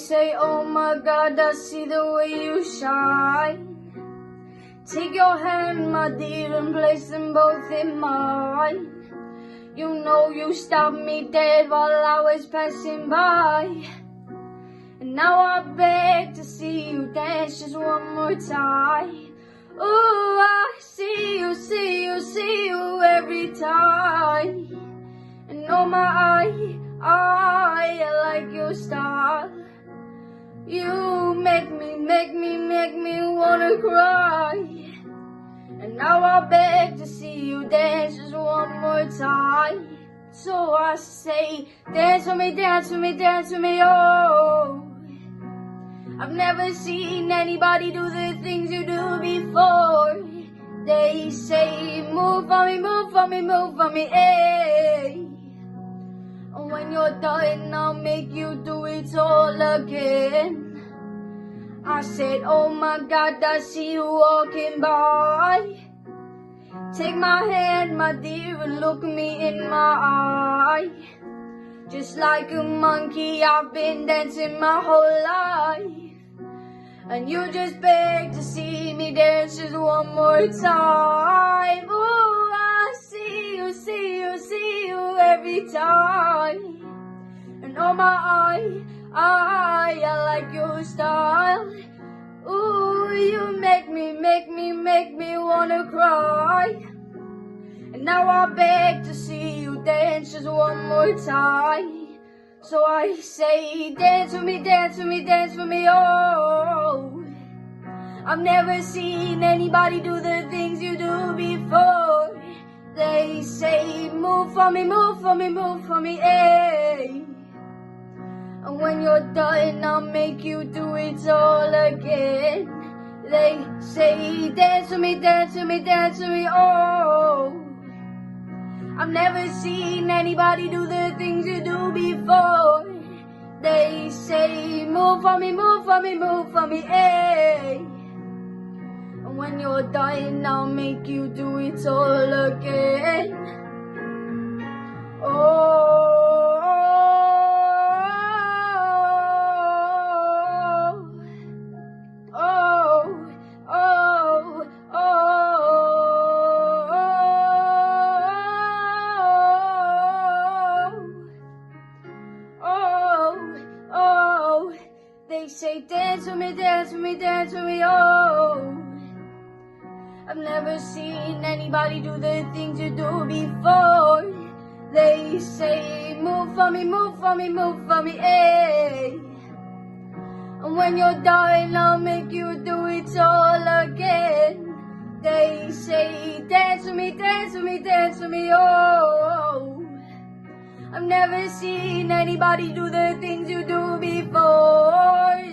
say, oh my God, I see the way you shine. Take your hand, my dear, and place them both in mine. You know you stopped me dead while I was passing by. And now I beg to see you dance just one more time. Ooh, I see you, see you, see you every time. And oh my, I like your style. You make me wanna cry. And now I beg to see you dance just one more time. So I say, dance with me, dance with me, dance with me, oh. I've never seen anybody do the things you do before. They say, move for me, move for me, move for me, eh. And when you're done, I'll make you do it all again. I said, oh my God, I see you walking by. Take my hand, my dear, and look me in my eye. Just like a monkey, I've been dancing my whole life. And you just beg to see me dance just one more time. Ooh, I see you, see you, see you every time. And oh my, I like your style. Ooh, you make me wanna cry. And now I beg to see you dance just one more time. So I say, dance with me, dance with me, dance with me, oh. I've never seen anybody do the things you do before. They say, move for me, move for me, move for me, eh. And when you're done, I'll make you do it all again. They say, dance with me, dance with me, dance with me, oh. I've never seen anybody do the things you do before. They say, move for me, move for me, move for me, eh. And when you're done, I'll make you do it all again. Oh. They say, dance with me, dance with me, dance with me, oh. I've never seen anybody do the things you do before. They say, move for me, move for me, move for me, eh. And when you're done, I'll make you do it all again. They say, dance with me, dance with me, dance with me, oh. I've never seen anybody do the things you do before.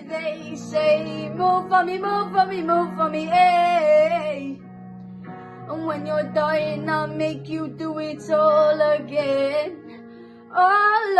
They say, move for me, move for me, move for me, eh. And when you're done, I'll make you do it all again. All